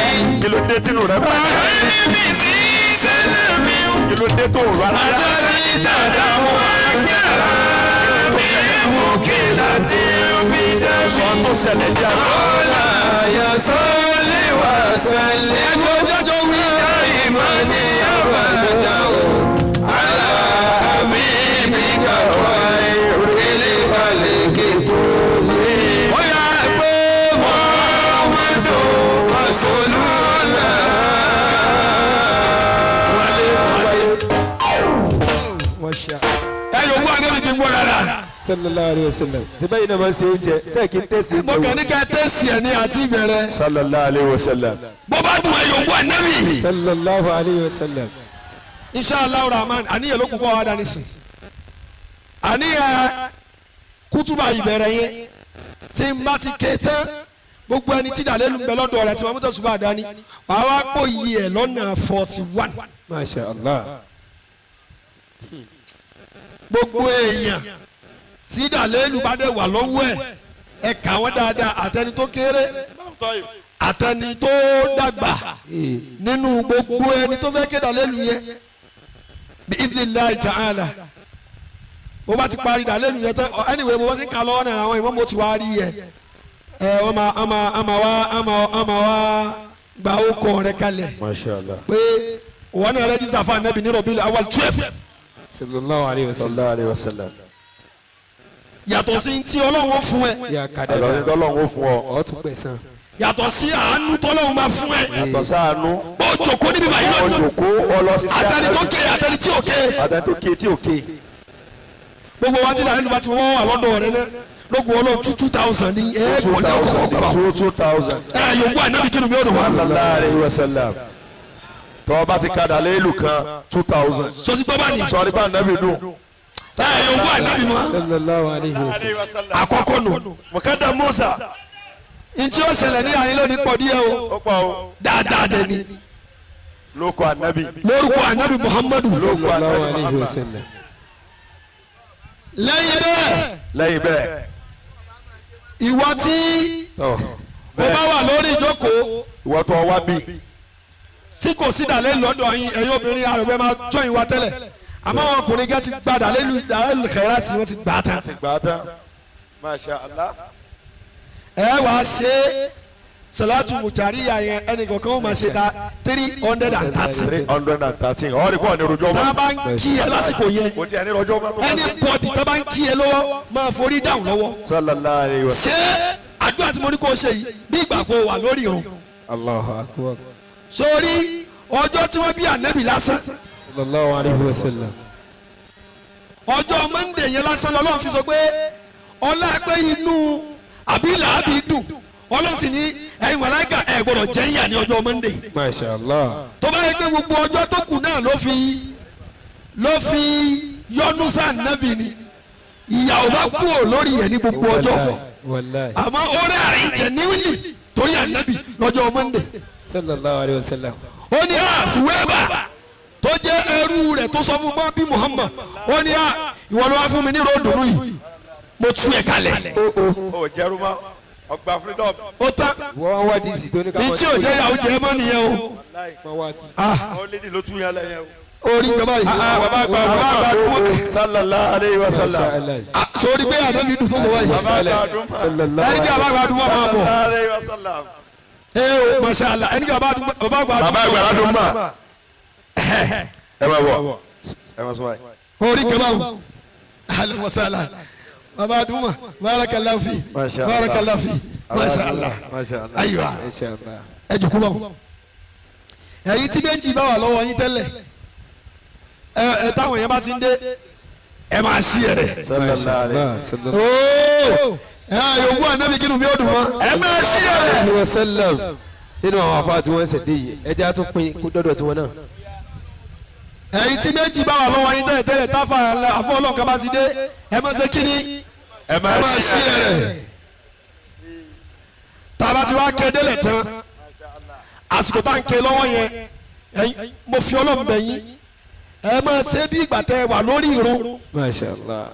kí ló dé tínú rẹ bá Àríbí sí sẹ́lẹ̀mí. kí ló dé tó rárá. Àtàrí dàda mú agbára. Bí mú kí láti omi dábì. sọ tó ṣẹlẹ̀ jẹ́ àná. Ọ̀la àyàsọ́lé wà sẹ́lẹ̀. ẹjọ́ jẹ́jọ́ wí. Ìmọ̀ ni àbàdà o. Aláàbí bí kàwá ilé balẹ̀ kíkó lé. ó yà pé Muhammadu Rasulullah. ẹ yòówù ànábì ti ń gbọ́ dáadáa. sallallahu alayhi wa sallam tẹ́bẹ́ yìí náà máa ń ṣe oúnjẹ sẹ́ẹ̀kì ń tẹ̀sí mo kàn ní ká tẹ̀sí ẹ̀ ní àti ìbẹ̀rẹ̀. sallallahu alayhi wa sallam. bó bá dùn ẹ yòówù ànábì. sallallahu alayhi wa sallam. inshallah rahman àníyàn ló kún kọ́ wa dání sí. àníyàn kútùbà ìbẹ̀rẹ̀ yẹn tí n bá ti ké tán gbogbo ẹni tí dàlẹ́lu ń bẹ lọ́dọ̀ rẹ̀ tí wọ́n mú tẹ̀sùbà dání wàá wá pò yí ẹ̀ lọ́nà 41. masha allah. gbogbo èèyàn tí dàlẹ́lu bá dẹ̀ wà lọ́wọ́ ẹ̀ kà wọ́n dáadáa àtẹni tó kéré àtẹni tó dàgbà nínú gbogbo ẹni tó fẹ́ ké dàlẹ́lu yẹn bí idhnillahi ta'ala bó bá ti parí dàlẹ́lu yẹn tán anyway bó bá ti kà lọ́wọ́ náà àwọn ìmọ̀ mo ti wá rí yẹ ama wa gba okò rẹ kalẹ̀ masha allah. pé wọn náà rẹ́jísítà fún anabi ní Rabiul Awwal 12 sallallahu alayhi wa sallam. sallallahu alayhi wa sallam. yàtọ̀ sí ti Ọlọ́run fún ẹ yà kàdé àlọ́ ní tọ́lọ́run ó fún ọ. ọ̀ tún gbẹ̀sán. yàtọ̀ sí àánú tọ́lọ́run máa fún ẹ yàtọ̀ sáànù. bó jòkó níbi báyìí lọ́dún ọjọ́kó ọlọ́sísẹ́ àtẹni tó ké àtẹni tí ò ké àtẹni tó ké tí ò ké. gbogbo wa ti dà nínú bá ti wọ́n wà lọ́dọ̀ rẹ náà lógun Ọlọ́run 2000 ní ẹ̀ẹ́dùn ọ̀dà ọkọ̀ bàbá 2000. ẹ̀ yòówù ànábì kí ni mi ò dùn wá. sallallahu alayhi wa sallam. tọ́ bá ti kadà léèlù kan 2000. sọsí gbọ́ bá ní sọ̀rí bá nàbì dùn. ẹ̀ yòówù ànábì mọ́ sallallahu alayhi wa sallam. àkọ́kọ́ nù. mọ̀kádà Musa. ntí ó ṣẹlẹ̀ ní àyín lónìí pọ̀ díẹ̀ o ó pa o. dáadáa dẹ̀ ni lóko ànábì. lórúkọ ànábì Muhammadu. lóko sallallahu ànábì alayhi wa Muhammad. sallam. lẹ́yìn bẹ́ẹ̀ lẹ́yìn bẹ́ẹ̀. ìwọ tí ọ̀ ó bá wà lórí ìjókòó ìwọ tó wá bí. tí kò sí dàlẹ́ lọ́dọ̀ yín ẹ̀yin obìnrin àrùbẹ́ máa jọ ìwà tẹ́lẹ̀ àmọ́ àwọn ọkùnrin gẹ́ ti gba dàlẹ́ kẹ́rẹ́ tí wọ́n ti gbà tán. gbà tán. masha allah. ẹ wá ṣe salatu mutariya yẹn ẹnì kọ̀ọ̀kan ó máa ṣe ta 330. 313. ọ̀rẹ́ kọ́ ni rojọ́ tá a mọ́. bá ń kí ẹ lásìkò yẹn o ti ẹni rojọ́ mọ́. ẹni bọ́dì tá a bá ń kí ẹ lọ́wọ́ máa forí dáhùn lọ́wọ́. sallallahu alayhi wa sallam. ṣé àdúrà tí mo ní kó ṣe yìí bí ìgbà kó wà lórí irun allahu akbar. sórí ọjọ́ tí wọ́n bí ànábì lásán sallallahu alayhi wa sallam. ọjọ́ mọ́ndé yẹn lásán lọ́lọ́run fi sọ pé ọlá pé inú àbílà àbí dùn ọlọ́sìn ní ẹ̀yin màláíkà ẹ̀ gbọ́dọ̀ jẹ́ ìyà ní ọjọ́ mọ́ndé masha allah. tó bá yẹ pé gbogbo ọjọ́ tó kù náà ló fi yọ́nú sáà nábì ni ìyà ò bá kú ò lórí rẹ̀ ní gbogbo ọjọ́ wallahi. àmọ́ orí àárín jẹ̀ níwìlì torí ànábì lọ́jọ́ mọ́ndé sallallahu alayhi wa sallam. ó ní àfùwẹ́bà tó jẹ́ ẹrú rẹ̀ tó sọ fún bọ́bí Muhammad ó ní ìwọ ló wá fún mi ní ròdùnú yìí mo tú ẹ̀ kalẹ̀ o jẹ́rú mọ́. ọgbà freedom. ó tán wọ́n wá di ìsì tó ní ká ní tí ò jẹ́ yàwó jẹ́ mọ́ nìyẹn o máa wá kí. ó lédi ló tún yàn lẹ́yìn o. orí jọba yìí bàbá àgbà dùn. sallallahu alayhi wa sallam. sórí pé àdébí dùn fún bàbá yìí bàbá àgbà dùn. sallallahu ẹni kí bàbá àgbà dùn wọ́n máa bọ̀ sallallahu alayhi wa sallam. ee o masha Allah ẹni kí bàbá àgbà dùn bàbá àgbà dùn mà. ẹ máa bọ̀ ẹ máa sọ báyìí. orí jọba o alẹ́ masala bàbá dùn mà barakallahu fi Masha Allah. barakallahu fi masha Allah masha Allah. ayiwa insha allah. ẹ jòkó bá wọn ẹ̀yin tí méjì bá wà lọ́wọ́ yín tẹ́lẹ̀ ẹ táwọn yẹn bá ti ń dé ẹ máa ṣí ẹ rẹ. sallallahu alayhi. sallallahu ooo ẹ yòówù ànábì kínú mi ó dùn mọ́ ẹ máa ṣí ẹ rẹ. alayhi wa sallam. nínú àwọn afá tí wọ́n ń ṣẹ̀dé yìí ẹjẹ́ á tún pín kó dọ́dọ̀ tiwọn náà. ẹ̀yin tí méjì bá wà lọ́wọ́ yín tẹ́lẹ̀ tẹ́lẹ̀ táfà àfọ ọlọ́nkà bá ti dé ẹ máa ṣe kíni ẹ ẹ máa ṣí ẹ rẹ. tàbá ti wá kéde lẹ̀ tán àsìkò tá à ń ké lọ́wọ́ yẹn mo fi Ọlọ́run bẹ̀ yín ẹ máa ṣe bí ìgbà tẹ́ wà lórí ìrun masha allah.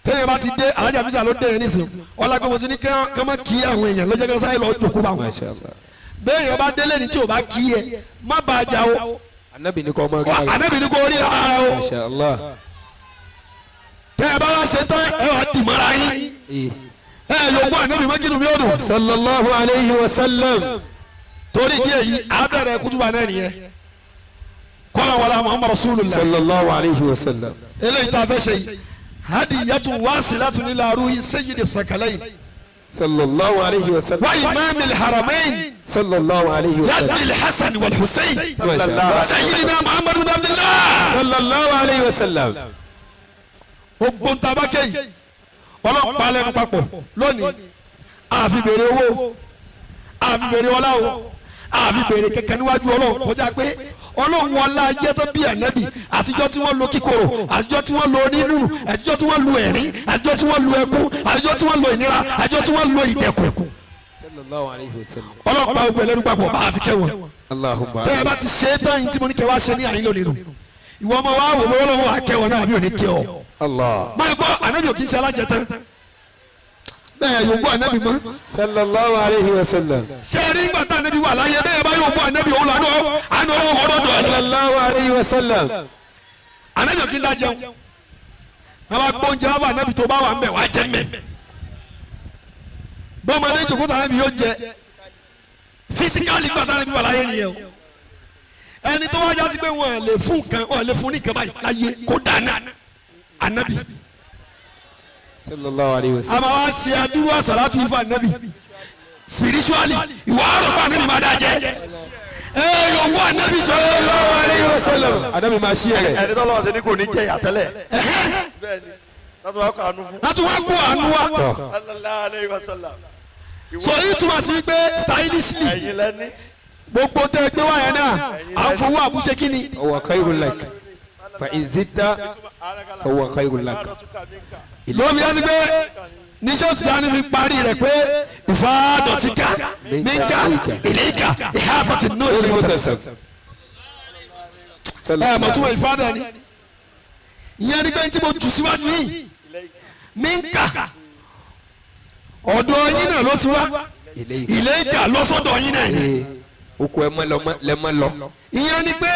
tẹ́yìn bá ti dé alájà fisa ló dé yẹn nísìn ọlágbé mo ti ní kí wọ́n kí àwọn èèyàn lọ́jọ́ kí wọ́n sáyé lọ jòkó bá wọn masha allah. bẹ́ẹ̀ yẹn bá délé ní tí o bá kí ẹ má bàa jà o. anabi ni kò mọ ká. anabi ni kò rí ara o. masha Allah. tẹ ẹ bá wá ṣe tán ẹ wà dì mọ́ra yín. ẹ yóò gbọ́ anabi májínú mi ó dùn. sallallahu alayhi wa sallam. torí díẹ̀ yìí abẹ́rẹ́ kutuba náà nìyẹn. kọ́lá wàlá muhammad rasulullah. sallallahu alayhi wa sallam. eléyìí tá a fẹ́ ṣe yìí hadiyatun wasilatun ila ruhi sayyidi thaqalayn. sallallahu alayhi wa sallam. wa imamil haramayn. sallallahu alayhi wa sallam. jaddi alhassan wal hussein. masha Allah. sayyidina muhammad bin abdullah. sallallahu alayhi wa sallam. gbogbo ntaba kẹ́yìn ọlọ́pàá lẹ́nu papọ̀ lónìí àfi béèrè owó àfi béèrè ọlá o àfi béèrè kẹ̀kẹ́ níwájú ọlọ́run kọjá pé ọlọ́run ọlá ayé tó bí ànábì àtijọ́ tí wọ́n lo kíkorò àtijọ́ tí wọ́n lo onírúurú àtijọ́ tí wọ́n lo ẹ̀rín àtijọ́ tí wọ́n lo ẹkún àtijọ́ tí wọ́n lo ìnira àtijọ́ tí wọ́n lo ìdẹ̀kùn. sallallahu alayhi wa sallam. ọlọ́pàá gbogbo ẹlẹ́nu papọ̀ bá a fi kẹ́ wọn. allahumma. tẹ́ ẹ bá ti ṣe é tán yìí tí mo ní kẹ́ wá ṣe ní àyín lónìí nù ìwọ ọmọ wa wò lọ́wọ́ lọ́wọ́ àkẹ́wọ̀n náà àbí òní kẹ́ ọ. allah. máa gbọ́ ànábì ò kì í ṣe alájẹtán bẹ́ẹ̀ yóò gbọ́ ànábì mọ́. sallallahu alayhi wa sallam. sẹ́ẹ̀rí ńgbà tá ànábì wà láyé bẹ́ẹ̀ bá yóò gbọ́ ànábì òun lànà àná ọ̀dọ́dọ̀ ẹ̀. sallallahu alayhi wa sallam. ànábì ò kì í la jẹun àwọn agbóúnjẹ wà ànábì tó bá wà ń bẹ̀ wá jẹ́ mẹ́. bọ́ọ̀mọdé jòkó tá ànábì yóò jẹ fisikali ńgbà tá ànábì wà láyé nìyẹn o. ẹni tó wájà sí pé wọn lè fún nǹkan wọn lè fún ní nǹkan báyìí láyé kó dáná ànábì. sallallahu alayhi wa sallam. àmà wa ṣe adúrú àsàlátù ifá ànábì spiritually ìwà àròpọ̀ ànábì máa dá jẹ́ ẹ yóò wọ ànábì sallallahu alayhi wa sallam. anabi ma ṣí yẹrẹ. ẹni tó lọ́wọ́ sí ni kò ní jẹ́ ìyàtẹ́lẹ̀. bẹ́ẹ̀ni látọ̀ wá kó àánú fún. láti wá kó àánú wa sallallahu alayhi wa sallam. so yìí túmọ̀ sí pé stylishly ẹ̀yin lẹ́ni. gbogbo tẹ gbé wáyé náà à ń fowó àbúṣe kínni. huwa khayrun lak fa in zidta huwa khayrun lak. lómi yẹn ti pé níṣẹ́ òtítà ni fi parí rẹ̀ pé ìfádọ̀tíkà mínkà ìlíkà ìhábọ̀tì náà ní mọ̀tẹ́sẹ̀. ẹ mọ̀ tún wọ ìfádọ̀ ni ìyẹn ni pé tí mo jù síwájú yìí mínkà ọ̀dọ̀ yín náà ló ti wá ìlíkà lọ́sọ̀dọ̀ yín náà ni. oko ẹ mọ lọ. ìyẹn ni pé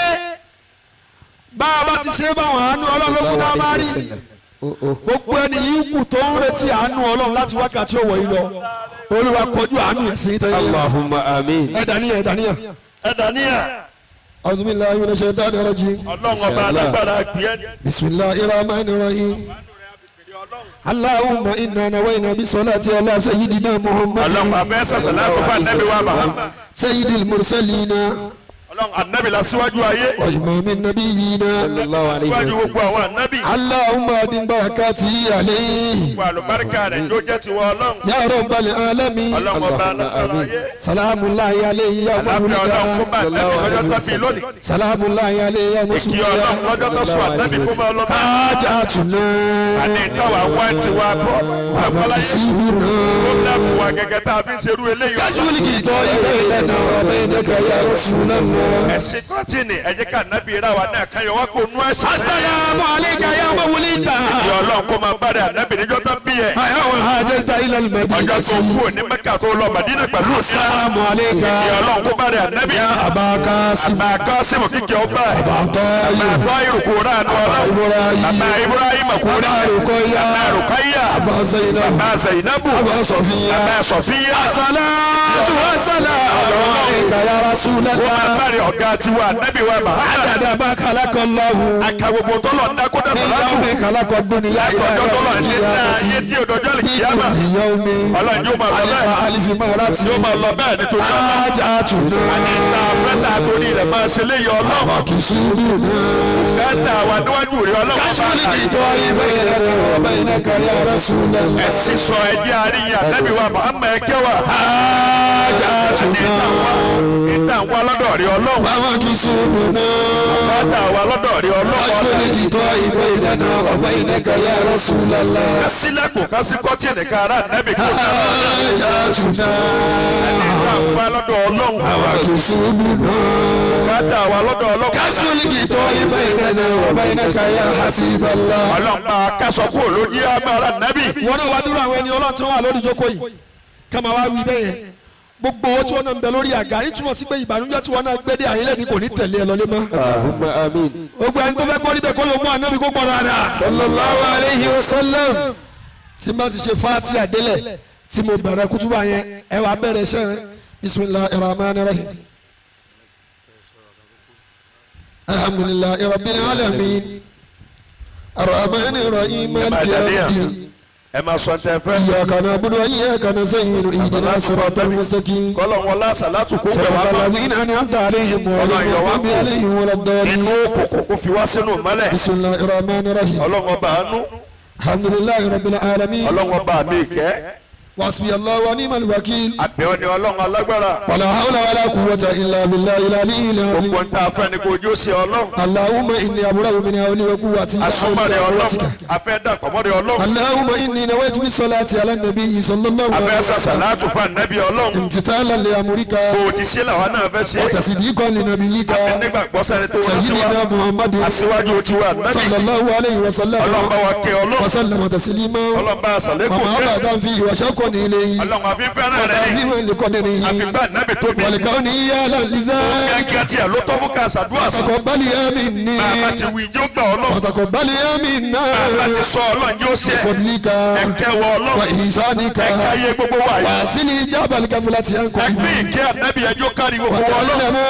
bá a bá ti ṣe báwọn àánú ọlọ́run tá a bá rí gbogbo ẹni yìí kù tó ń retí àánú ọlọ́run láti wákàtí òwò yìí lọ olúwa kọjú àánú yẹn sí ìtọ́jú. allahumma amin. ẹ dàníyàn ẹ dàníyàn. ẹ dàníyà. auzubillahi minash shaitani rajim. ọlọ́run ọba alágbára gbìyẹn. bismillahir rahmanir rahim. allahumma inna nawayna bi salati ala sayyidina muhammad. ọlọ́run abẹ́ sọ̀sọ̀ láti fún anabi wa Muhammad. sayyidil mursalina. ọlọ́run anabi la síwájú ayé. wa imamin nabiyina. sallallahu alayhi wa síwájú sallam. gbogbo àwọn anabi. allahumma adin barakati alayhi. gbogbo àlùbáríkà rẹ̀ yóò jẹ́ tiwọn ọlọ́run. ya rabbal alamin. ọlọ́run ọba alágbára ayé. salamullahi alayhi ya àlàáfíà ọlọ́run kó bá anabi lọ́jọ́ tó bí lónìí. salamullahi alayhi ya ìkí musulmiya. ọlọ́run lọ́jọ́ tó sọ anabi kó máa lọ bá. hajatuna. àní ìtawà wá ti wá bọ̀. àbọ̀láyé sihuna. kó dàbò wá gẹ́gẹ́ tá a fi ń ṣerú eléyìí. kásùlì kì í tọ́ ibẹ̀ ìlànà ọ̀bẹ ìdẹ́ka ya rasulallah. ẹ̀sìn kọ́tìnì ẹ jẹ́ ká anabi ra wa náà káyọ̀ wá kó nú ẹ̀sìn. asalaamu alayka ya mawulida. ìyá ọlọ́run kó máa bá rẹ̀ anabi níjọ́ tó bí ẹ̀. ayaw hajata ila ọjọ́ almadina. tó kú òní mẹ́kà tó lọ Mádínà pẹ̀lú òní. asalaamu alayka ìyá ọlọ́run kó bá rẹ̀ anabi. abaka sifu. bàbá Kásímù kíkẹ́ ọba ẹ̀. abaka bàbá yiru. Tọ́yìrù kò rà nù ọlọ́run. ibrahim. bàbá Ibrahim kò rí. bàbá rukoya. bàbá Rukayya. bàbá zainab. bàbá Zainabu. bàbá sofiya. bàbá Sọfíyà. salatu wa salaamu alayka ya wọ́n máa rasulallah. bá rẹ̀ ọ̀gá tiwa anabi wa Muhammad. adada ma kalakallahu. aka gbogbo tọ́lọ̀ ń dákó dá sàlátù. yawmi khalaqa dunya ila ọjọ́ tọ́lọ̀ ní yawmi ayé qiyamati. tí òdòdó lè kíyàmà. yawmi ọlọ́run yóò máa lọ alifa bẹ́ẹ̀. alifi marati. yóò máa lọ bẹ́ẹ̀ nítorí hajatuna. àníta fẹ́ta torí rẹ̀ máa ṣe léyìn ọlọ́run. wakisuduna. fẹ́ta wà níwájú rẹ̀ ọlọ́run. kásùlì kìtọ́ baynaka wa baynaka ya rasulallah. ẹ̀sìn sọ ẹ̀jẹ̀ àríyìn ànábì wa Muhammad ẹ̀kẹ́ wa. hajatuna. ìta wà lọ́dọ̀ rẹ̀ ọlọ́run. wakisuduna. fẹ́ta wà lọ́dọ̀ rẹ̀ ọlọ́run. kásùlì kìtọ́ baynaka wa baynaka ya rasulallah. kásílẹ̀kùn kásíkọ́tì nìkan ara ànábì kò náà. hajatuna. ìta wà lọ́dọ̀ ọlọ́run. wakisuduna. fẹ́ta wà lọ́dọ̀ ọlọ́run. kásùlì kìtọ́ baynana wa baynaka ya hasiballah. ọlọ́run máa kásọ kúrò lójú agbára ànábì. wọn náà wá dúró àwọn ẹni ọlọ́run tí wọ́n wà lórí ìjókòó yìí ká máa wá wí bẹ́ẹ̀ yẹn gbogbo owó tí wọn náà ń bẹ lórí àga yìí túmọ̀ sí pé ìbànújẹ́ tí wọn náà gbé dé àyílẹ̀ ni kò ní tẹ̀lé ẹ lọlé mọ́. Allahumma amin. gbogbo ẹni tó fẹ́ kọ́ níbẹ̀ kó ló mú ànábì kó pọ̀ dáadáa. sallallahu alayhi wa sallam. tí n bá ti ṣe fáátì àdélẹ̀ tí mo bẹ̀rẹ̀ kútúbà yẹn ẹ wàá bẹ̀rẹ̀ iṣẹ́ rẹ bismillahir rahmanir rahim. alhamdulillahi rabbil alamin arrahmanir rahim maliki yawmiddin. ẹ máa sọ tẹ fẹ́. iyyaka na'budu wa iyyaka nasta'in ihdinas siratal mustaqim. kọ́lọ̀ wọn lásàlátù kó bẹ̀ wá siratal bá. ladzina an'amta alayhim ghayril maghdubi alayhim waladdallin. inú kòkó kó fi wá sínú mọ́lẹ̀. bismillahir rahmanir rahim. ọlọ́wọ́n bá a nú. alhamdulillahi rabbil alamin. ọlọ́wọ́n bá a mi kẹ́. wasbi allah wa ni'mal wakil. àbẹ̀wò ni ọlọ́run alágbára. wala hawla wala quwwata illa billahi al-aliyyil azim. gbogbo ń ta afẹ́ ni kò jó sí ọlọ́run. allahumma inni abra'u min hawli wa quwwati asọ́mọ́dé ọlọ́run afẹ́ dàpọ̀mọ́dé ọlọ́run. allahumma inni nawaitu bis salati ala nabi sallallahu afẹ́ alaihi wasallam. sàṣàlátù fún ànábì ọlọ́run. imtithalan li amrika kò tí ṣe làwọn náà fẹ́ ṣe. wa tasdiqan li nabiyyika nígbà gbọ́sẹ̀rẹ̀ tó wọ́n sí sayyidina wa. muhammadin aṣíwájú ti wà nábì. sallallahu alaihi wasallam ọlọ́run bá wa kẹ́ wa ọlọ́run. sallama taslima ọlọ́run bá a sàlékò wa ma kẹ́. abadan fi wa shaqan ilayhi ọlọ́run àfi fẹ́ràn rẹ̀ ni. wa liqadrihi àfìgbà nábì tóbi. wa likawnihi ala lidhalik kíákíá tiẹ̀ ló tọ́ fún ká ṣàdúrà sí. fataqabbal ya minni bàbá ti wí yóò gbà ọlọ́run. fataqabbal ya minna bàbá ti sọ ọlọ́run yóò ṣe. bifadlika ẹ̀kẹ́ wọ wa ọlọ́run. ihsanika ẹ̀ka yé gbogbo wa yìí. wasili jabal gaflati ankum ẹgbẹ́ ìkẹ́ ànábì ẹjọ́ kárí gbogbo wa ọlọ́run. ta'alana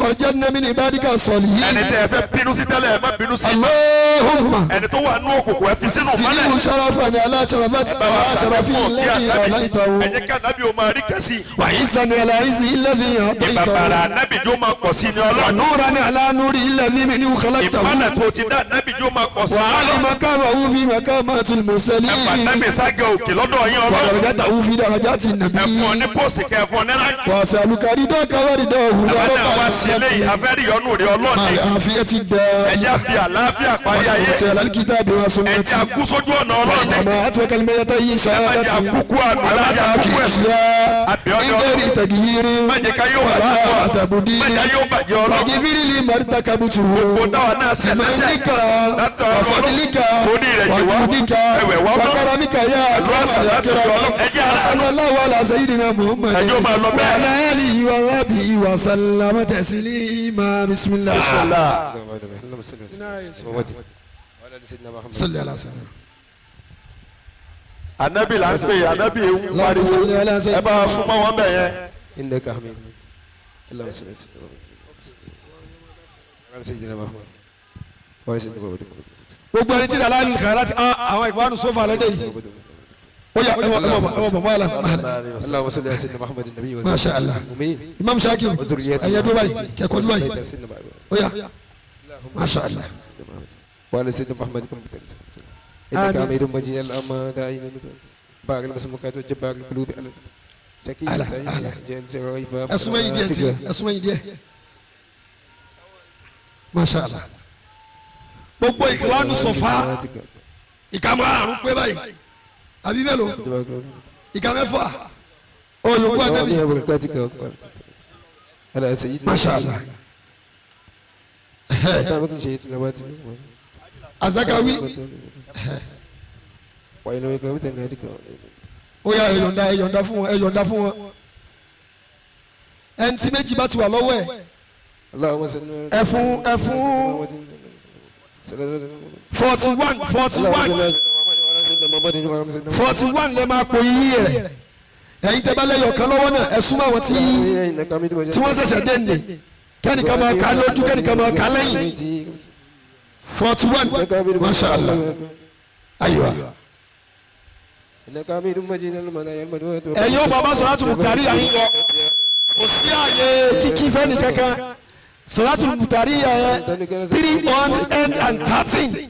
warjanna min ibadika salihin. ẹni tẹ́ ẹ fẹ́ bínú sí tẹ́lẹ̀ ẹ má bínú sí. Allahumma ẹni tó wà nú òkùnkùn ẹ fi sínú mọ́lẹ̀. sinihu sharafani ala sharafati wa sharafi alladhi awlaytahu ẹ̀yẹ ká ànábì ó máa rí kẹ́sì. wa izzani ala izzi alladhi ìbàbàrà a'taytahu ànábì jó máa pọ̀ sí ni wa ọlọ́run. nurani ala nuri alladhi minhu khalaqtahu ìmọ̀lẹ̀ tó ti dá ànábì jó máa pọ̀ sí wa ni ali ọlọ́run. makamahu fi makamatil ẹ̀fà mursalin ànábì ságẹ̀ òkè lọ́dọ̀ yín wa ọlọ́run. darajatahu fi darajati ẹ̀fọn nabiyyin ní pọ́ọ̀sì kẹ́ ẹ̀fọn ní ránkì. wa as'aluka ridaka wa ridahu ya àwọn náà wá rabbal sí eléyìí alamin afẹ́rí yọnu rẹ̀ ọlọ́run ma ni. afiyati daa ẹ̀jẹ̀ fi àlàáfíà parí ayé. wa ala alkitabi wa sunnati ẹ̀jẹ̀ àkú sójú ọ̀nà ọlọ́run ni. وما أتوك الميتة ẹ̀jẹ̀ شهادتي àkúkú àná على ẹ̀jẹ̀ àkúkú ẹ̀sìn. أشياء من غير تغيير mẹ́jẹ̀ ká yóò ولا bàjẹ́ تبديل mẹ́jẹ̀ yóò bàjẹ́ ọlọ́run. واغفر لي ما ارتكبته kò dáwà náà ṣe lẹ́sẹ̀. بمنك látọ̀ ọlọ́run. وفضلك fòdì rẹ̀ jù wá. وجودك ẹ̀wẹ̀ wá mọ́. وكرمك يا àdúrà أكرم sàlátù الأكرم ọlọ́run. ẹ̀jẹ̀ àṣà. صلى الله على سيدنا محمد ẹjọ́ máa lọ bẹ́ẹ̀. وعلى آله وصحبه وسلم تسليما بسم الله صل على سيدنا anabi la ń pè é anabi ewu pariwo ẹ bá a súnmọ́ wọn bẹ̀ yẹn. إنك حميد اللهم صل على سيدنا محمد وعلى سيدنا محمد. gbogbo ẹni tí ìdàlá ìlú kàrá láti àwọn ìbánu sófà lọ́dẹ yìí ó yà ẹ wọ bọ̀ mọ́lá اللهم صل على سيدنا محمد النبي ما شاء الله. والمؤمنين imam shakir وذريته ẹ̀yẹ dúró báyìí kẹ́kọ̀ọ́ dúró báyìí سيدنا محمد ó yà masha allah وعلى سيدنا محمد كم إنك حميد مجيد الأمة داعين باقي المسموكات والجبار القلوب على شكيل أهلا، سعيد أهلا. جل سعيد ẹ̀sùnmọ́ yìí díẹ̀ sí ẹ̀sùnmọ́ yìí díẹ̀ masha allah gbogbo ìkìlánù sọ̀fà ìka márùn pé báyìí àbí mélòó ìka mẹ́fà olùkọ́ àdébí على سيدنا masha allah azakawi ó yà ẹ̀yọ̀ǹda fún wọn ẹ̀yọ̀ǹda fún wọn ẹni tí méjì bá ti wà lọ́wọ́ ẹ̀ ẹ̀fún 41 lè máa pò yí rẹ̀ ẹ̀yin tẹ́ bá lẹ́yọ̀ kan lọ́wọ́ náà ẹ̀ súnmọ́ àwọn tí wọ́n ṣẹ̀ṣẹ̀ dé nìyẹn kẹ́nìkan máa kà á lójú kẹ́nìkan máa kà á lẹ́yìn 41 masha allah ayiwa ẹ̀yin ó bàbá sọ̀rọ̀tù mùtàrí àyìn lọ kò sí àyè kíkí fẹ́ni kankan sọ̀rọ̀tù mùtàrí yẹ 313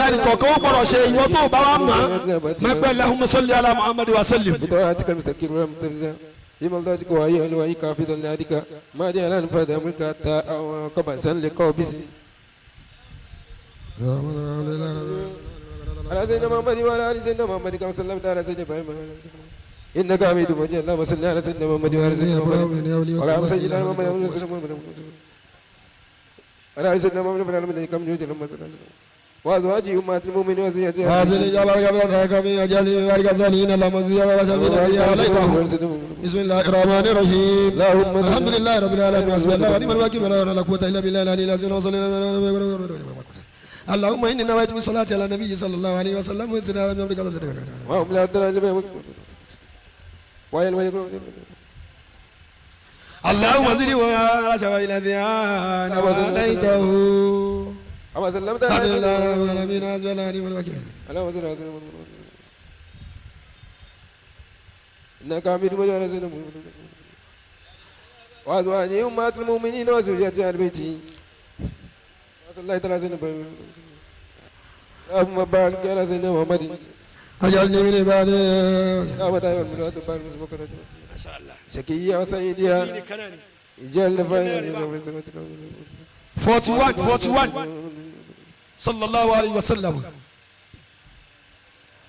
láti kọ̀ọ̀kan ó gbọ́dọ̀ ṣe ìwọ tó bá wà mọ́ mẹ́pẹ́ lahumma salli ala muhammadu wa sallim. في ملذاتك وهي ألوهي كافذا لهدك ما جعل أنفذ أمرك حتى قبسا لقوبس على سيدنا محمد وعلى آل سيدنا محمد كما صليت على سيدنا إبراهيم إنك حميد مجيد اللهم صل على سيدنا محمد وعلى سيدنا محمد وعلى سيدنا محمد وعلى سيدنا محمد وعلى سيدنا محمد كم جود اللهم صل على وأزواجه أمهات المؤمنين وذريته هذه الإجابة قبلتها كمن أجل بارك الصالحين اللهم صل على سيدنا عليهم بسم الله الرحمن الرحيم الحمد لله رب العالمين وحسبي الله ونعم الوكيل ولا حول ولا قوة إلا بالله العلي العظيم اللهم إني نويت بالصلاة على النبي صلى الله عليه وسلم وإذنا من أمرك وهم لا يدرون اللهم زد وعلى شوائل الذيان وصليته أما سلمت الحمد لله رب العالمين وحسبي الله ونعم الوكيل اللهم صل على سيدنا إنك حميد مجيد على سيدنا وأزواجه أمهات المؤمنين وذريته أهل بيته وصلى الله على سيدنا اللهم بارك على سيدنا محمد أجعلني من عباده يا وداع والملوات بارك اسمك ما شاء الله شكيا وسيديا اجعلنا فايزين 41 صلى الله عليه وسلم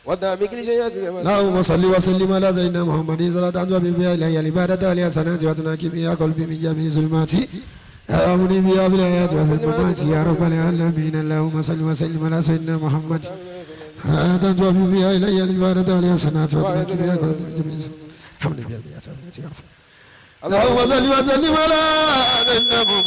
ودع بكل شيء اللهم صل وسلم على سيدنا محمد صلاة وسلم بها إلهي العبادة والحسنات وتناكي بها قلبي من جميع ظلمات آمني بها بالآيات وفي الممات يا رب العالمين اللهم صل وسلم على سيدنا محمد هذا وفي بها إلهي العبادة والحسنات وتناكي بها قلبي من جميع ظلمات حمد بها بالآيات اللهم صل وسلم على سيدنا محمد